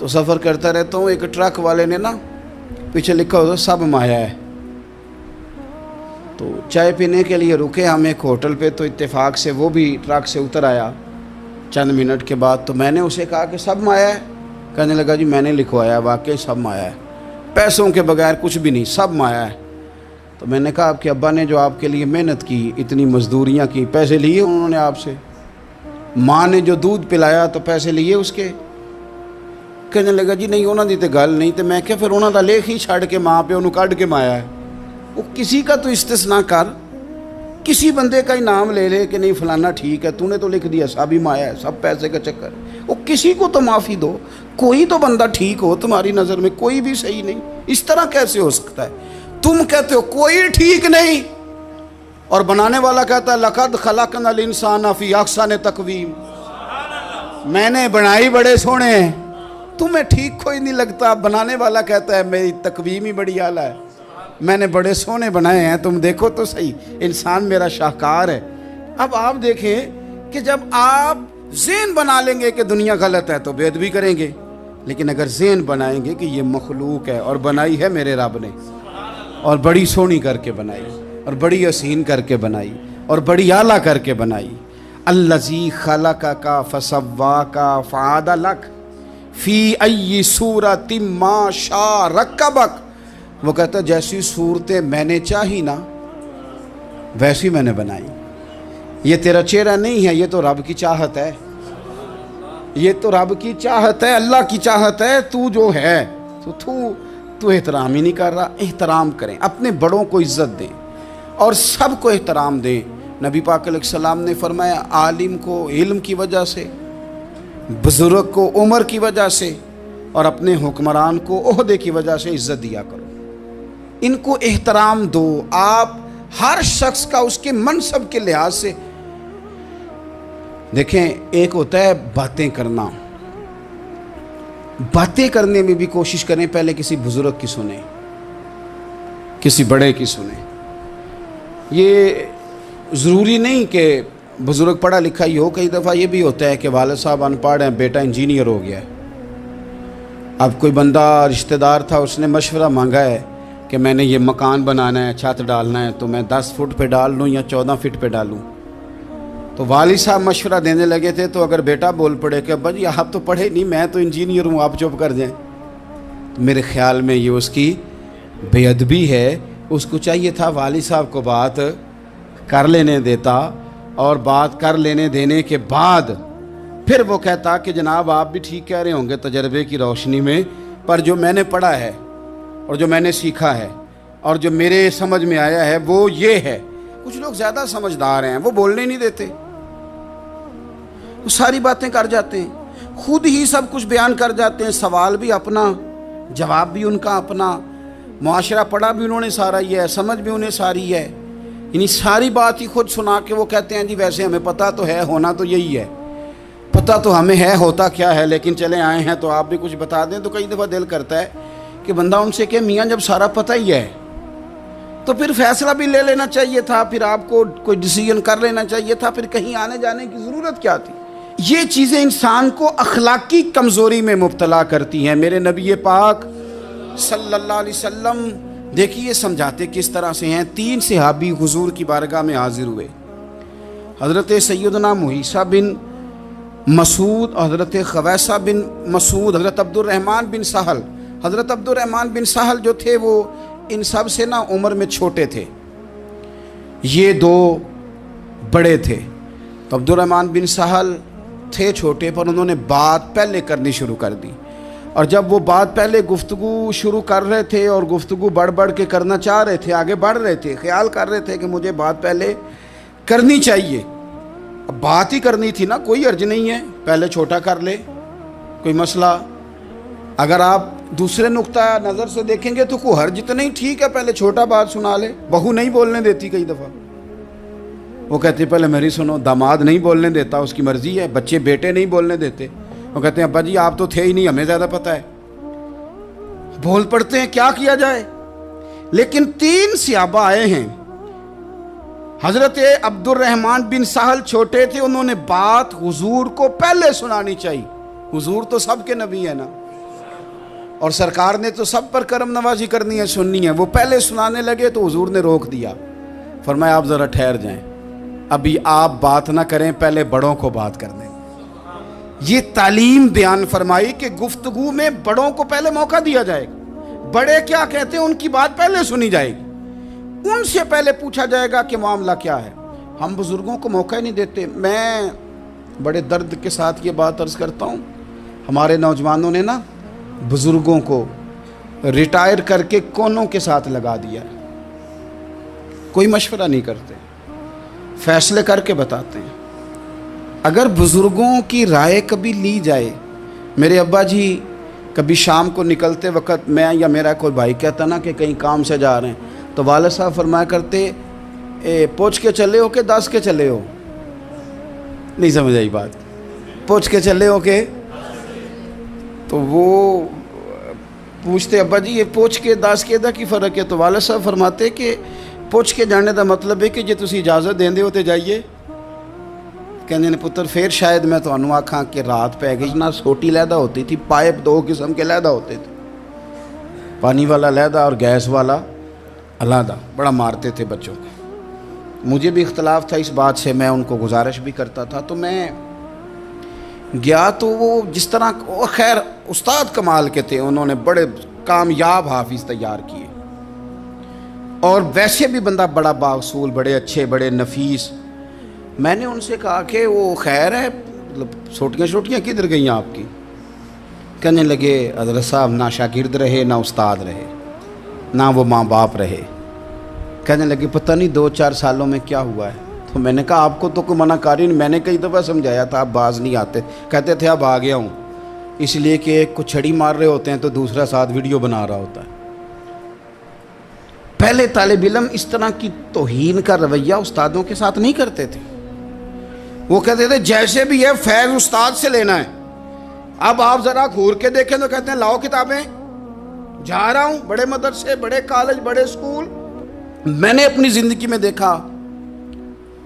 تو سفر کرتا رہتا ہوں، ایک ٹرک والے نے نا پیچھے لکھا ہوتا سب مایا ہے، تو چائے پینے کے لیے رکے ہم ایک ہوٹل پہ، تو اتفاق سے وہ بھی ٹرک سے اتر آیا چند منٹ کے بعد، تو میں نے اسے کہا کہ سب مایا ہے؟ کہنے لگا جی میں نے لکھوایا، واقعی سب مایا ہے، پیسوں کے بغیر کچھ بھی نہیں، سب مایا ہے۔ تو میں نے کہا آپ کے ابا نے جو آپ کے لیے محنت کی، اتنی مزدوریاں کی، پیسے لیے انہوں نے آپ سے؟ ماں نے جو دودھ پلایا تو پیسے لیے اس کے؟ کہنے لگا جی نہیں انہوں دی تے گل نہیں، تو میں کہ پھر انہوں دا لیکھ ہی چھڑ کے ماں پہ انہوں کڈ کے مایا ہے۔ وہ کسی کا تو استثناء کر، کسی بندے کا ہی نام لے لے کہ نہیں فلانا ٹھیک ہے، تو نے تو لکھ دیا سب ہی مایا ہے، سب پیسے کا چکر۔ وہ کسی کو تو معافی دو، کوئی تو بندہ ٹھیک ہو تمہاری نظر میں، کوئی بھی صحیح نہیں۔ اس طرح کیسے ہو سکتا ہے؟ تم کہتے ہو کوئی ٹھیک نہیں، اور بنانے والا کہتا ہے لقد خلقنا الانسان فی احسن تقویم، میں نے بنائی بڑے سونے ہیں، تمہیں ٹھیک کوئی نہیں لگتا۔ بنانے والا کہتا ہے میری تقویم ہی بڑی اعلیٰ ہے، میں نے بڑے سونے بنائے ہیں، تم دیکھو تو صحیح، انسان میرا شاہکار ہے۔ اب آپ دیکھیں کہ جب آپ ذہن بنا لیں گے کہ دنیا غلط ہے تو بے ادبی کریں گے، لیکن اگر ذہن بنائیں گے کہ یہ مخلوق ہے اور بنائی ہے میرے رب نے، اور بڑی سونی کر کے بنائی، اور بڑی حسین کر کے بنائی، اور بڑی اعلیٰ کر کے بنائی، الذی خلقک فسواک فعدلک فی ای صورت ما شاء رکبک، وہ کہتا ہے جیسی صورتیں میں نے چاہی نا ویسی میں نے بنائی۔ یہ تیرا چہرہ نہیں ہے، یہ تو رب کی چاہت ہے، یہ تو رب کی چاہت ہے، اللہ کی چاہت ہے۔ تو جو ہے تو احترام ہی نہیں کر رہا۔ احترام کریں، اپنے بڑوں کو عزت دیں اور سب کو احترام دیں۔ نبی پاک علیہ السلام نے فرمایا عالم کو علم کی وجہ سے، بزرگ کو عمر کی وجہ سے، اور اپنے حکمران کو عہدے کی وجہ سے عزت دیا کرو، ان کو احترام دو۔ آپ ہر شخص کا اس کے منصب کے لحاظ سے دیکھیں، ایک ہوتا ہے باتیں کرنا، باتیں کرنے میں بھی کوشش کریں پہلے کسی بزرگ کی سنیں، کسی بڑے کی سنیں۔ یہ ضروری نہیں کہ بزرگ پڑھا لکھا ہی ہو، کئی دفعہ یہ بھی ہوتا ہے کہ والد صاحب ان پڑھ ہیں، بیٹا انجینئر ہو گیا ہے۔ اب کوئی بندہ رشتہ دار تھا، اس نے مشورہ مانگا ہے کہ میں نے یہ مکان بنانا ہے، چھت ڈالنا ہے، تو میں 10 فٹ پہ ڈال لوں یا 14 فٹ پہ ڈالوں؟ تو والد صاحب مشورہ دینے لگے تھے، تو اگر بیٹا بول پڑے کہ ابا جی آپ تو پڑھے نہیں، میں تو انجینئر ہوں، آپ چپ کر جائیں، تو میرے خیال میں یہ اس کی بے ادبی ہے۔ اس کو چاہیے تھا والد صاحب کو بات کر لینے دیتا، اور بات کر لینے دینے کے بعد پھر وہ کہتا کہ جناب آپ بھی ٹھیک کہہ رہے ہوں گے تجربے کی روشنی میں، پر جو میں نے پڑھا ہے اور جو میں نے سیکھا ہے اور جو میرے سمجھ میں آیا ہے وہ یہ ہے۔ کچھ لوگ زیادہ سمجھدار ہیں، وہ بولنے نہیں دیتے، وہ ساری باتیں کر جاتے ہیں، خود ہی سب کچھ بیان کر جاتے ہیں، سوال بھی اپنا، جواب بھی ان کا اپنا، معاشرہ پڑھا بھی انہوں نے سارا ہی ہے، سمجھ بھی انہیں ساری ہے، یعنی ساری بات ہی خود سنا کے وہ کہتے ہیں جی ویسے ہمیں پتہ تو ہے، ہونا تو یہی ہے، پتہ تو ہمیں ہے ہوتا کیا ہے، لیکن چلے آئے ہیں تو آپ بھی کچھ بتا دیں۔ تو کئی دفعہ دل کرتا ہے کہ بندہ ان سے کہ میاں جب سارا پتہ ہی ہے تو پھر فیصلہ بھی لے لینا چاہیے تھا، پھر آپ کو کوئی ڈیسیژن کر لینا چاہیے تھا، پھر کہیں آنے جانے کی ضرورت کیا تھی؟ یہ چیزیں انسان کو اخلاقی کمزوری میں مبتلا کرتی ہیں۔ میرے نبی پاک صلی اللہ علیہ وسلم دیکھیے سمجھاتے کس طرح سے ہیں۔ 3 صحابی حضور کی بارگاہ میں حاضر ہوئے، حضرت سیدنا مہیثہ بن مسعود، حضرت خویسہ بن مسعود، حضرت عبد الرحمن بن سہل۔ حضرت عبد الرحمن بن سہل جو تھے وہ ان سب سے نا عمر میں چھوٹے تھے، یہ 2 بڑے تھے۔ تو عبد الرحمن بن سہل تھے چھوٹے، پر انہوں نے بات پہلے کرنی شروع کر دی، اور جب وہ بات پہلے گفتگو شروع کر رہے تھے اور گفتگو بڑھ بڑھ کے کرنا چاہ رہے تھے، آگے بڑھ رہے تھے، خیال کر رہے تھے کہ مجھے بات پہلے کرنی چاہیے، اب بات ہی کرنی تھی نا، کوئی حرج نہیں ہے پہلے چھوٹا کر لے، کوئی مسئلہ۔ اگر آپ دوسرے نقطہ نظر سے دیکھیں گے تو کوئی حرج تو نہیں، ٹھیک ہے پہلے چھوٹا بات سنا لے۔ بہو نہیں بولنے دیتی کئی دفعہ، وہ کہتے پہلے میری سنو، داماد نہیں بولنے دیتا، اس کی مرضی ہے، بچے بیٹے نہیں بولنے دیتے، وہ کہتے ہیں ابا جی آپ تو تھے ہی نہیں، ہمیں زیادہ پتہ ہے، بول پڑتے ہیں، کیا کیا جائے۔ لیکن 3 صحابہ آئے ہیں، حضرت عبد الرحمن بن سہل چھوٹے تھے، انہوں نے بات حضور کو پہلے سنانی چاہیے، حضور تو سب کے نبی ہیں نا، اور سرکار نے تو سب پر کرم نوازی کرنی ہے، سننی ہے. وہ پہلے سنانے لگے تو حضور نے روک دیا، فرمایا آپ ذرا ٹھہر جائیں، ابھی آپ بات نہ کریں، پہلے بڑوں کو بات کرنے. یہ تعلیم بیان فرمائی کہ گفتگو میں بڑوں کو پہلے موقع دیا جائے گا. بڑے کیا کہتے ہیں ان کی بات پہلے سنی جائے گی، ان سے پہلے پوچھا جائے گا کہ معاملہ کیا ہے. ہم بزرگوں کو موقع ہی نہیں دیتے. میں بڑے درد کے ساتھ یہ بات عرض کرتا ہوں، ہمارے نوجوانوں نے نا بزرگوں کو ریٹائر کر کے کونوں کے ساتھ لگا دیا. کوئی مشورہ نہیں کرتے، فیصلے کر کے بتاتے ہیں. اگر بزرگوں کی رائے کبھی لی جائے، میرے ابا جی کبھی شام کو نکلتے وقت میں یا میرا کوئی بھائی کہتا نا کہ کہیں کام سے جا رہے ہیں تو والد صاحب فرمایا کرتے پوچھ کے چلے ہو کہ دس کے چلے ہو. نہیں سمجھ آئی بات؟ پوچھ کے چلے ہو کہ؟ تو وہ پوچھتے ابا جی یہ پوچھ کے دس کے دا کی فرق ہے؟ تو والد صاحب فرماتے کہ پوچھ کے جانے دا مطلب ہے کہ جے تسی اجازت دیں دے ہو تے جائیے. کہنے نے پتر پھر شاید میں تو انو آکھاں کہ رات پہ گئی نہ سوٹی لیدہ ہوتی تھی، پائپ 2 قسم کے لیدہ ہوتے تھے، پانی والا لیدہ اور گیس والا علیحدہ، بڑا مارتے تھے بچوں کو. مجھے بھی اختلاف تھا اس بات سے، میں ان کو گزارش بھی کرتا تھا. تو میں گیا تو وہ جس طرح وہ خیر استاد کمال کے تھے، انہوں نے بڑے کامیاب حافظ تیار کیے اور ویسے بھی بندہ بڑا بااصول، بڑے اچھے، بڑے نفیس. میں نے ان سے کہا کہ وہ خیر ہے، مطلب چھوٹیاں کدھر گئیں آپ کی؟ کہنے لگے حضرت صاحب نہ شاگرد رہے، نہ استاد رہے، نہ وہ ماں باپ رہے. کہنے لگے پتہ نہیں 2-4 سالوں میں کیا ہوا ہے. تو میں نے کہا آپ کو تو کوئی منع کاری نہیں، میں نے کئی دفعہ سمجھایا تھا، آپ باز نہیں آتے. کہتے تھے اب آ گیا ہوں، اس لیے کہ ایک کو چھڑی مار رہے ہوتے ہیں تو دوسرا ساتھ ویڈیو بنا رہا ہوتا ہے. پہلے طالب علم اس طرح کی توہین کا رویہ استادوں کے ساتھ نہیں کرتے تھے. وہ کہتے تھے جیسے بھی ہے فیض استاد سے لینا ہے. اب آپ ذرا گھور کے دیکھیں تو کہتے ہیں لاؤ کتابیں، جا رہا ہوں بڑے مدرسے، بڑے کالج، بڑے اسکول. میں نے اپنی زندگی میں دیکھا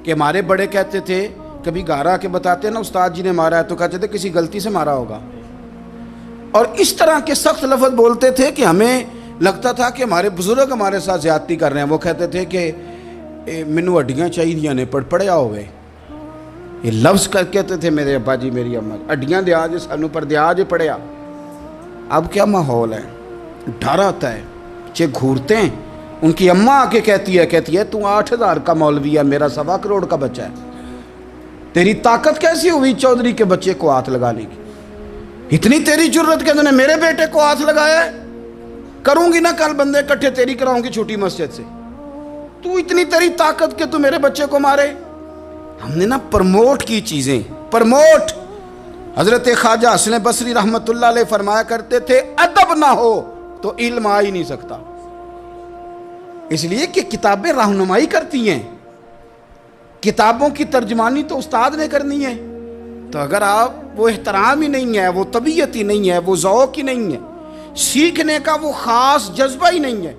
کہ ہمارے بڑے کہتے تھے، کبھی گارا کے بتاتے نا استاد جی نے مارا ہے تو کہتے تھے کسی غلطی سے مارا ہوگا. اور اس طرح کے سخت لفظ بولتے تھے کہ ہمیں لگتا تھا کہ ہمارے بزرگ ہمارے ساتھ زیادتی کر رہے ہیں. وہ کہتے تھے کہ مینوں ہڈیاں چاہیے نے پڑھیا ہوئے. یہ لفظ کہتے تھے میرے ابا جی میری اماں، ہڈیاں دیا جے سانوں پر دیا جے پڑھیا. اب کیا ماحول ہے، ڈر آتا ہے. بچے گھورتے ہیں، ان کی اماں آ کے کہتی ہے تو 8,000 کا مولوی ہے، میرا 1.25 کروڑ کا بچہ ہے، تیری طاقت کیسی ہوئی چودھری کے بچے کو ہاتھ لگانے کی؟ اتنی تیری جرت کہ انہوں نے میرے بیٹے کو ہاتھ لگایا ہے؟ کروں گی نا کل بندے کٹھے تیری کراؤں گی چھوٹی مسجد سے. تو اتنی تیری طاقت کہ تو میرے بچے کو مارے. ہم نے نا پرموٹ کی چیزیں، پرموٹ. حضرت خواجہ حسن بصری رحمت اللہ علیہ فرمایا کرتے تھے ادب نہ ہو تو علم آ ہی نہیں سکتا. اس لیے کہ کتابیں رہنمائی کرتی ہیں، کتابوں کی ترجمانی تو استاد نے کرنی ہے. تو اگر آپ وہ احترام ہی نہیں ہے، وہ طبیعت ہی نہیں ہے، وہ ذوق ہی نہیں ہے، سیکھنے کا وہ خاص جذبہ ہی نہیں ہے.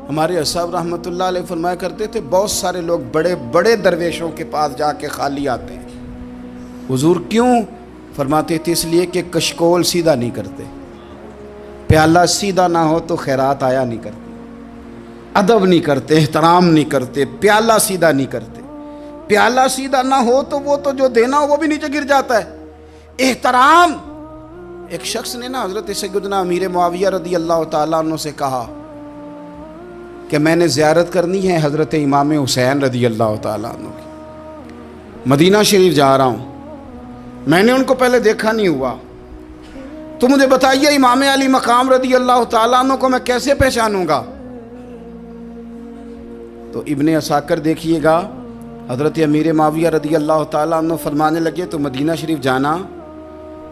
ہمارے اصحاب رحمت اللہ علیہ فرمایا کرتے تھے بہت سارے لوگ بڑے بڑے درویشوں کے پاس جا کے خالی آتے ہیں. حضور کیوں؟ فرماتے تھے اس لیے کہ کشکول سیدھا نہیں کرتے، پیالہ سیدھا نہ ہو تو خیرات آیا نہیں کرتے، ادب نہیں کرتے، احترام نہیں کرتے، پیالہ سیدھا نہیں کرتے. پیالہ سیدھا نہ ہو تو وہ تو جو دینا ہو وہ بھی نیچے گر جاتا ہے. احترام. ایک شخص نے نا حضرت سیدنا امیر معاویہ رضی اللہ تعالیٰ عنہ سے کہا کہ میں نے زیارت کرنی ہے حضرت امام حسین رضی اللہ تعالیٰ عنہ کی، مدینہ شریف جا رہا ہوں، میں نے ان کو پہلے دیکھا نہیں ہوا، تو مجھے بتائیے امام علی مقام رضی اللہ تعالیٰ عنہ کو میں کیسے پہچانوں گا؟ تو ابن عساکر دیکھیے گا حضرت امیر معاویہ رضی اللہ تعالیٰ عنہ فرمانے لگے تو مدینہ شریف جانا،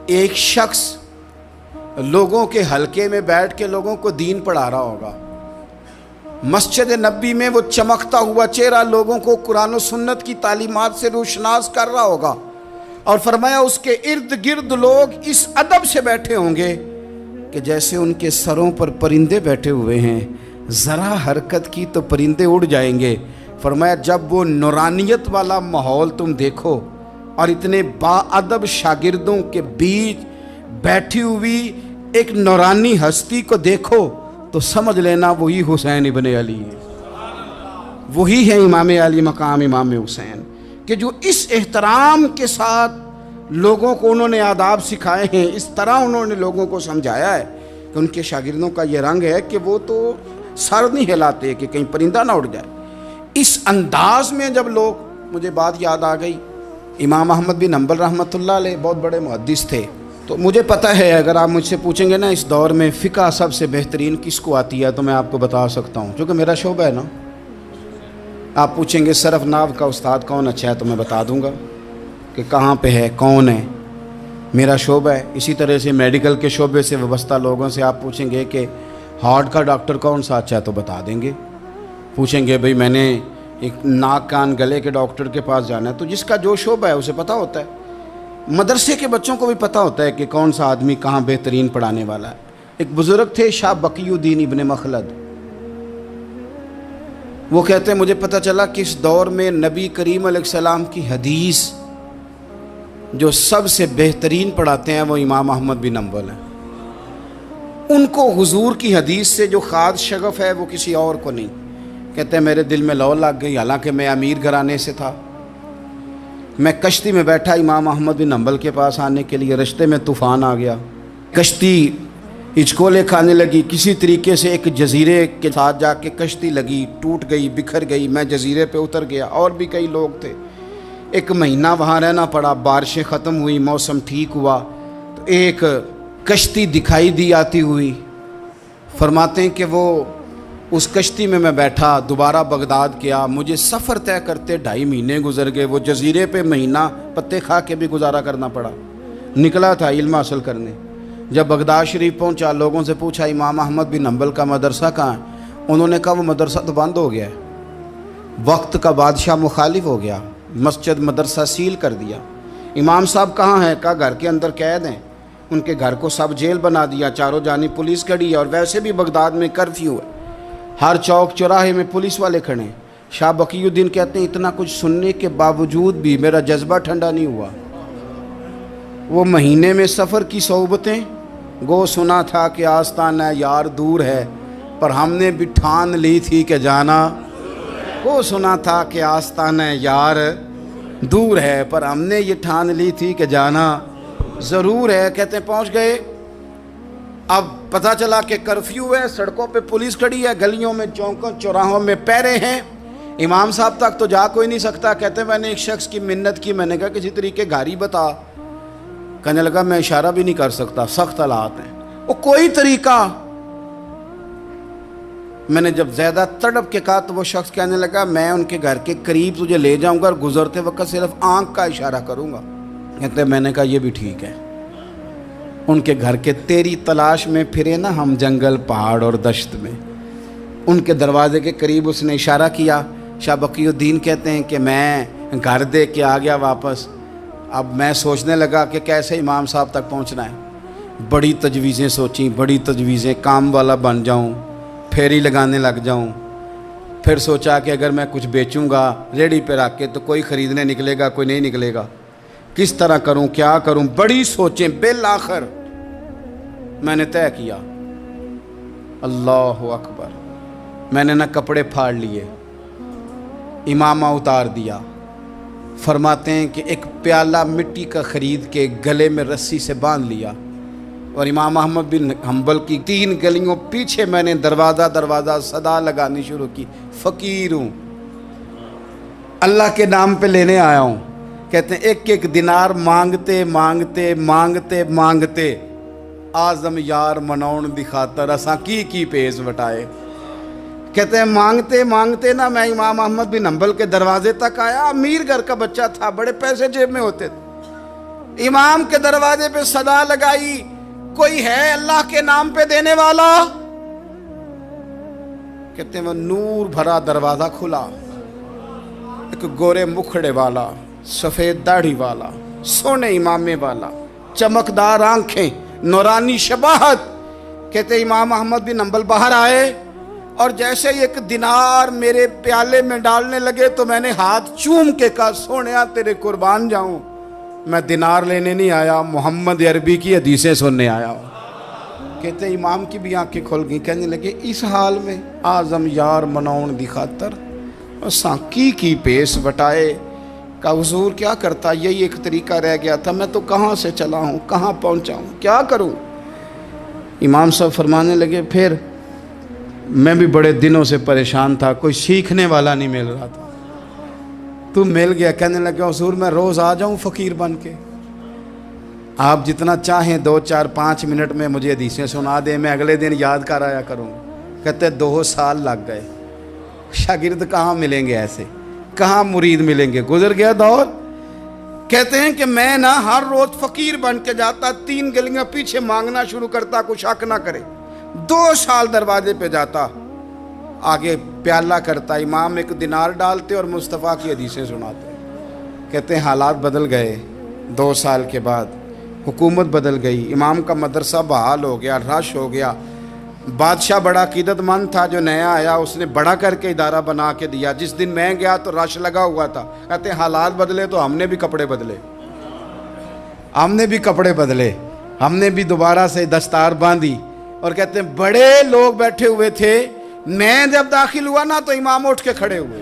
ایک شخص لوگوں کے حلقے میں بیٹھ کے لوگوں کو دین پڑھا رہا ہوگا، مسجد نبی میں وہ چمکتا ہوا چہرہ لوگوں کو قرآن و سنت کی تعلیمات سے روشناس کر رہا ہوگا، اور فرمایا اس کے ارد گرد لوگ اس ادب سے بیٹھے ہوں گے کہ جیسے ان کے سروں پر پرندے بیٹھے ہوئے ہیں، ذرا حرکت کی تو پرندے اڑ جائیں گے. فرمایا جب وہ نورانیت والا ماحول تم دیکھو اور اتنے با ادب شاگردوں کے بیچ بیٹھی ہوئی ایک نورانی ہستی کو دیکھو تو سمجھ لینا وہی حسین ابن علی ہے، وہی ہے امام علی مقام امام حسین، کہ جو اس احترام کے ساتھ لوگوں کو انہوں نے آداب سکھائے ہیں، اس طرح انہوں نے لوگوں کو سمجھایا ہے کہ ان کے شاگردوں کا یہ رنگ ہے کہ وہ تو سر نہیں ہلاتے کہ کہیں پرندہ نہ اڑ جائے۔ اس انداز میں جب لوگ، مجھے بات یاد آ گئی، امام احمد بن حنبل رحمۃ اللہ علیہ بہت بڑے محدث تھے، تو مجھے پتہ ہے اگر آپ مجھ سے پوچھیں گے نا اس دور میں فقہ سب سے بہترین کس کو آتی ہے تو میں آپ کو بتا سکتا ہوں، کیونکہ میرا شعبہ ہے نا۔ آپ پوچھیں گے صرف ناو کا استاد کون اچھا ہے تو میں بتا دوں گا کہ کہاں پہ ہے، کون ہے، میرا شعبہ ہے۔ اسی طرح سے میڈیکل کے شعبے سے وابستہ لوگوں سے آپ پوچھیں گے کہ ہارٹ کا ڈاکٹر کون سا اچھا ہے تو بتا دیں گے۔ پوچھیں گے بھئی میں نے ایک ناک کان گلے کے ڈاکٹر کے پاس جانا ہے، تو جس کا جو شعبہ ہے اسے پتہ ہوتا ہے۔ مدرسے کے بچوں کو بھی پتہ ہوتا ہے کہ کون سا آدمی کہاں بہترین پڑھانے والا ہے۔ ایک بزرگ تھے شاہ بقی الدین ابن مخلد، وہ کہتے ہیں مجھے پتہ چلا کہ اس دور میں نبی کریم علیہ السلام کی حدیث جو سب سے بہترین پڑھاتے ہیں وہ امام احمد بن حنبل ہیں۔ ان کو حضور کی حدیث سے جو خاص شغف ہے وہ کسی اور کو نہیں۔ کہتے ہیں میرے دل میں لو لگ گئی، حالانکہ میں امیر گھرانے سے تھا۔ میں کشتی میں بیٹھا امام احمد بن حنبل کے پاس آنے کے لیے، رستے میں طوفان آ گیا، کشتی ہچکولے کھانے لگی، کسی طریقے سے ایک جزیرے کے ساتھ جا کے کشتی لگی، ٹوٹ گئی، بکھر گئی، میں جزیرے پہ اتر گیا، اور بھی کئی لوگ تھے۔ ایک مہینہ وہاں رہنا پڑا، بارشیں ختم ہوئی، موسم ٹھیک ہوا تو ایک کشتی دکھائی دی آتی ہوئی۔ فرماتے ہیں کہ وہ اس کشتی میں بیٹھا، دوبارہ بغداد گیا، مجھے سفر طے کرتے 2.5 مہینے گزر گئے، وہ جزیرے پہ مہینہ پتے کھا کے بھی گزارا کرنا پڑا۔ نکلا تھا علم حاصل کرنے، جب بغداد شریف پہنچا لوگوں سے پوچھا امام احمد بن حنبل کا مدرسہ کہاں ہے؟ انہوں نے کہا وہ مدرسہ تو بند ہو گیا ہے، وقت کا بادشاہ مخالف ہو گیا، مسجد مدرسہ سیل کر دیا۔ امام صاحب کہاں ہیں؟ کہا گھر کے اندر قید ہیں۔ ان کے گھر کو سب جیل بنا دیا، چاروں جانب پولیس کھڑی ہے، اور ویسے بھی بغداد میں کرفیو ہے، ہر چوک چوراہے میں پولیس والے کھڑے ہیں۔ شاہ بقی الدین کہتے ہیں اتنا کچھ سننے کے باوجود بھی میرا جذبہ ٹھنڈا نہیں ہوا۔ وہ مہینے میں سفر کی صحبتیں، گو سنا تھا کہ آستانہ یار دور ہے، پر ہم نے بھی ٹھان لی تھی کہ جانا، گو سنا تھا کہ آستانہ یار دور ہے، پر ہم نے یہ ٹھان لی تھی کہ جانا ضرور ہے۔ کہتے ہیں پہنچ گئے، اب پتہ چلا کہ کرفیو ہے، سڑکوں پہ پولیس کھڑی ہے، گلیوں میں چوکوں چوراہوں میں پہرے ہیں، امام صاحب تک تو جا کوئی نہیں سکتا۔ کہتے ہیں میں نے ایک شخص کی منت کی، میں نے کہا کسی طریقے گاڑی بتا، کہنے لگا میں اشارہ بھی نہیں کر سکتا، سخت حالات ہیں۔ وہ کوئی طریقہ، میں نے جب زیادہ تڑپ کے کہا تو وہ شخص کہنے لگا میں ان کے گھر کے قریب تجھے لے جاؤں گا اور گزرتے وقت صرف آنکھ کا اشارہ کروں گا۔ کہتے ہیں میں نے کہا یہ بھی ٹھیک ہے۔ ان کے گھر کے تیری تلاش میں پھرے نا ہم جنگل پہاڑ اور دشت میں، ان کے دروازے کے قریب اس نے اشارہ کیا۔ شاہ بقی الدین کہتے ہیں کہ میں گھر دے کے آ گیا واپس۔ اب میں سوچنے لگا کہ کیسے امام صاحب تک پہنچنا ہے، بڑی تجویزیں سوچیں، بڑی تجویزیں، کام والا بن جاؤں، پھیری لگانے لگ جاؤں۔ پھر سوچا کہ اگر میں کچھ بیچوں گا ریڑھی پہ رکھ کے تو کوئی خریدنے نکلے گا، کوئی نہیں نکلے گا، کس طرح کروں، کیا کروں، بڑی سوچیں۔ بالآخر میں نے طے کیا، اللہ اکبر، میں نے نہ کپڑے پھاڑ لیے، امامہ اتار دیا۔ فرماتے ہیں کہ ایک پیالہ مٹی کا خرید کے گلے میں رسی سے باندھ لیا، اور امام احمد بن حنبل کی 3 گلیوں پیچھے میں نے دروازہ صدا لگانی شروع کی، فقیر ہوں، اللہ کے نام پہ لینے آیا ہوں۔ کہتے ہیں ایک ایک دینار مانگتے مانگتے مانگتے مانگتے آزم یار منون دی خاطر اساں کی پیز وٹائے۔ کہتے ہیں مانگتے مانگتے نا میں امام احمد بن حنبل کے دروازے تک آیا، امیر گھر کا بچہ تھا، بڑے پیسے جیب میں ہوتے تھے۔ امام کے دروازے پہ صدا لگائی، کوئی ہے اللہ کے نام پہ دینے والا؟ کہتے ہیں وہ نور بھرا دروازہ کھلا، ایک گورے مکھڑے والا، سفید داڑھی والا، سونے امامے والا، چمکدار آنکھیں، نورانی شباہت۔ کہتے امام احمد بن حنبل باہر آئے، اور جیسے ایک دینار میرے پیالے میں ڈالنے لگے تو میں نے ہاتھ چوم کے کہا سونیا تیرے قربان جاؤں، میں دینار لینے نہیں آیا، محمد عربی کی حدیثیں سننے آیا ہوں۔ کہتے ہیں امام کی بھی آنکھیں کھل گئیں، کہنے لگے اس حال میں آزم یار مناؤن دی خاطر سانکی کی پیس بٹائے کہ حضور کیا کرتا، یہی ایک طریقہ رہ گیا تھا، میں تو کہاں سے چلا ہوں، کہاں پہنچا ہوں، کیا کروں؟ امام صاحب فرمانے لگے پھر میں بھی بڑے دنوں سے پریشان تھا، کوئی سیکھنے والا نہیں مل رہا تھا، تو مل گیا۔ کہنے لگے حضور میں روز آ جاؤں فقیر بن کے، آپ جتنا چاہیں 2 4 5 منٹ میں مجھے حدیثیں سنا دیں، میں اگلے دن یاد کر آیا کروں۔ کہتے 2 سال لگ گئے، شاگرد کہاں ملیں گے ایسے، کہاں مرید ملیں گے، گزر گیا دور۔ کہتے ہیں کہ میں نہ ہر روز فقیر بن کے جاتا، 3 گلیاں پیچھے مانگنا شروع کرتا، کوئی شک نہ کرے۔ 2 سال دروازے پہ جاتا، آگے پیالہ کرتا، امام 1 دینار ڈالتے اور مصطفیٰ کی حدیثیں سناتے۔ کہتے ہیں حالات بدل گئے، 2 سال کے بعد حکومت بدل گئی، امام کا مدرسہ بحال ہو گیا، رش ہو گیا۔ بادشاہ بڑا عقیدت مند تھا، جو نیا آیا اس نے بڑا کر کے ادارہ بنا کے دیا۔ جس دن میں گیا تو رش لگا ہوا تھا۔ کہتے ہیں حالات بدلے تو ہم نے بھی کپڑے بدلے، ہم نے بھی دوبارہ سے دستار باندھی، اور کہتے ہیں بڑے لوگ بیٹھے ہوئے تھے، میں جب داخل ہوا نا تو امام اٹھ کے کھڑے ہوئے۔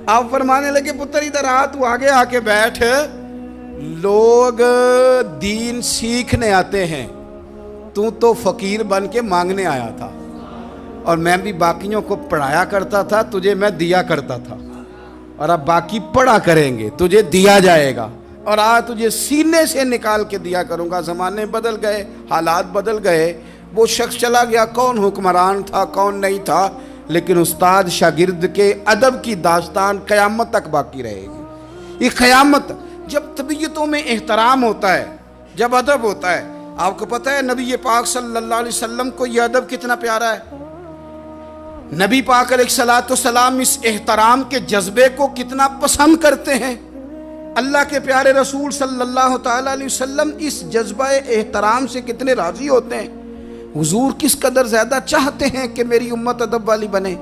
آپ فرمانے لگے پتر ادھر آ، تو آگے آ کے بیٹھ، لوگ دین سیکھنے آتے ہیں، تو فقیر بن کے مانگنے آیا تھا، اور میں بھی باقیوں کو پڑھایا کرتا تھا، تجھے میں دیا کرتا تھا، اور اب باقی پڑھا کریں گے، تجھے دیا جائے گا، اور آج تجھے سینے سے نکال کے دیا کروں گا۔ زمانے بدل گئے، حالات بدل گئے، وہ شخص چلا گیا، کون حکمران تھا کون نہیں تھا، لیکن استاد شاگرد کے ادب کی داستان قیامت تک باقی رہے گی۔ یہ قیامت، جب طبیعتوں میں احترام ہوتا ہے، جب ادب ہوتا ہے۔ آپ کو پتہ ہے نبی پاک صلی اللہ علیہ وسلم کو یہ ادب کتنا پیارا ہے؟ نبی پاک علیہ الصلوۃ والسلام اس احترام کے جذبے کو کتنا پسند کرتے ہیں۔ اللہ کے پیارے رسول صلی اللہ تعالیٰ علیہ وسلم اس جذبہ احترام سے کتنے راضی ہوتے ہیں۔ حضور کس قدر زیادہ چاہتے ہیں کہ میری امت ادب والی بنے۔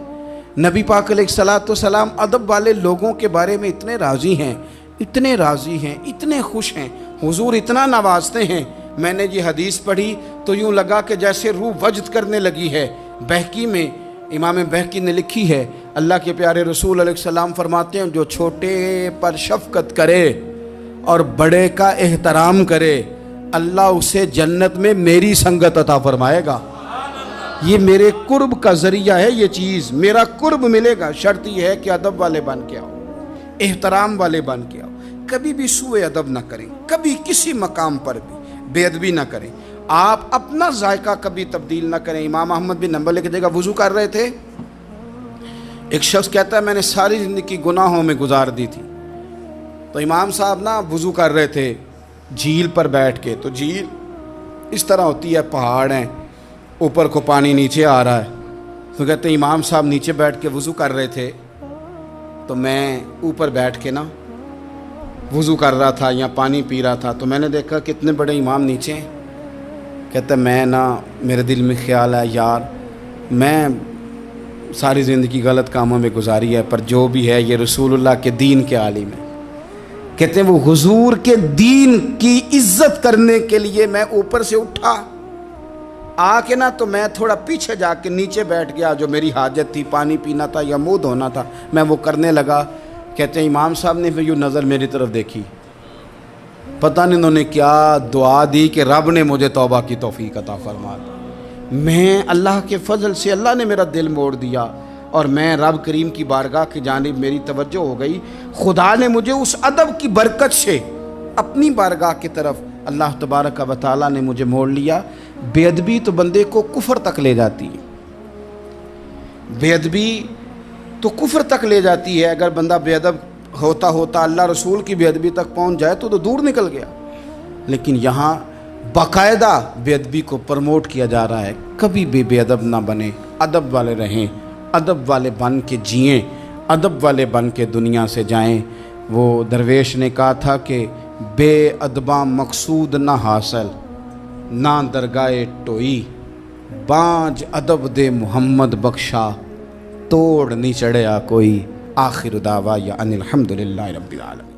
نبی پاک علیہ الصلوۃ والسلام ادب والے لوگوں کے بارے میں اتنے راضی ہیں، اتنے راضی ہیں، اتنے خوش ہیں، حضور اتنا نوازتے ہیں۔ میں نے یہ حدیث پڑھی تو یوں لگا کہ جیسے روح وجد کرنے لگی ہے۔ بہقی میں امام بہقی نے لکھی ہے، اللہ کے پیارے رسول علیہ السلام فرماتے ہیں جو چھوٹے پر شفقت کرے اور بڑے کا احترام کرے، اللہ اسے جنت میں میری سنگت عطا فرمائے گا۔ یہ میرے قرب کا ذریعہ ہے، یہ چیز میرا قرب ملے گا۔ شرط یہ ہے کہ ادب والے بن کے آؤ، احترام والے بن کے آؤ، کبھی بھی سوء ادب نہ کریں، کبھی کسی مقام پر بھی بے ادبی نہ کریں، آپ اپنا ذائقہ کبھی تبدیل نہ کریں۔ امام احمد بن حنبل ایک جگہ وضو کر رہے تھے، ایک شخص کہتا ہے میں نے ساری زندگی گناہوں میں گزار دی تھی۔ تو امام صاحب نا وضو کر رہے تھے جھیل پر بیٹھ کے، تو جھیل اس طرح ہوتی ہے، پہاڑ ہیں، اوپر کو پانی نیچے آ رہا ہے۔ تو کہتے ہیں امام صاحب نیچے بیٹھ کے وضو کر رہے تھے، تو میں اوپر بیٹھ کے نا وضو کر رہا تھا یا پانی پی رہا تھا، تو میں نے دیکھا کتنے بڑے امام نیچے ہیں۔ کہتا میں نا میرے دل میں خیال ہے یار میں ساری زندگی غلط کاموں میں گزاری ہے، پر جو بھی ہے یہ رسول اللہ کے دین کے عالم ہے۔ کہتے ہیں وہ حضور کے دین کی عزت کرنے کے لیے میں اوپر سے اٹھا آ کے نا، تو میں تھوڑا پیچھے جا کے نیچے بیٹھ گیا، جو میری حاجت تھی، پانی پینا تھا یا منہ دھونا تھا، میں وہ کرنے لگا۔ کہتے ہیں امام صاحب نے پھر یوں نظر میری طرف دیکھی، پتہ نہیں انہوں نے کیا دعا دی کہ رب نے مجھے توبہ کی توفیق عطا فرما دی۔ میں اللہ کے فضل سے اللہ نے میرا دل موڑ دیا، اور میں رب کریم کی بارگاہ کی جانب میری توجہ ہو گئی۔ خدا نے مجھے اس ادب کی برکت سے اپنی بارگاہ کی طرف اللہ تبارک و تعالیٰ نے مجھے موڑ لیا۔ بے ادبی تو بندے کو کفر تک لے جاتی ہے، بے ادبی تو کفر تک لے جاتی ہے۔ اگر بندہ بے ادب ہوتا ہوتا اللہ رسول کی بے ادبی تک پہنچ جائے تو دور نکل گیا، لیکن یہاں باقاعدہ بے ادبی کو پروموٹ کیا جا رہا ہے۔ کبھی بھی بے ادب نہ بنے، ادب والے رہیں، ادب والے بن کے جئیں، ادب والے بن کے دنیا سے جائیں۔ وہ درویش نے کہا تھا کہ بے ادباں مقصود نہ حاصل، نہ درگاہ ٹوئی، بانج ادب دے محمد بخشا، توڑ نہیں چڑھیا کوئی۔ آخر دعوایا ان الحمدللہ رب العالمین۔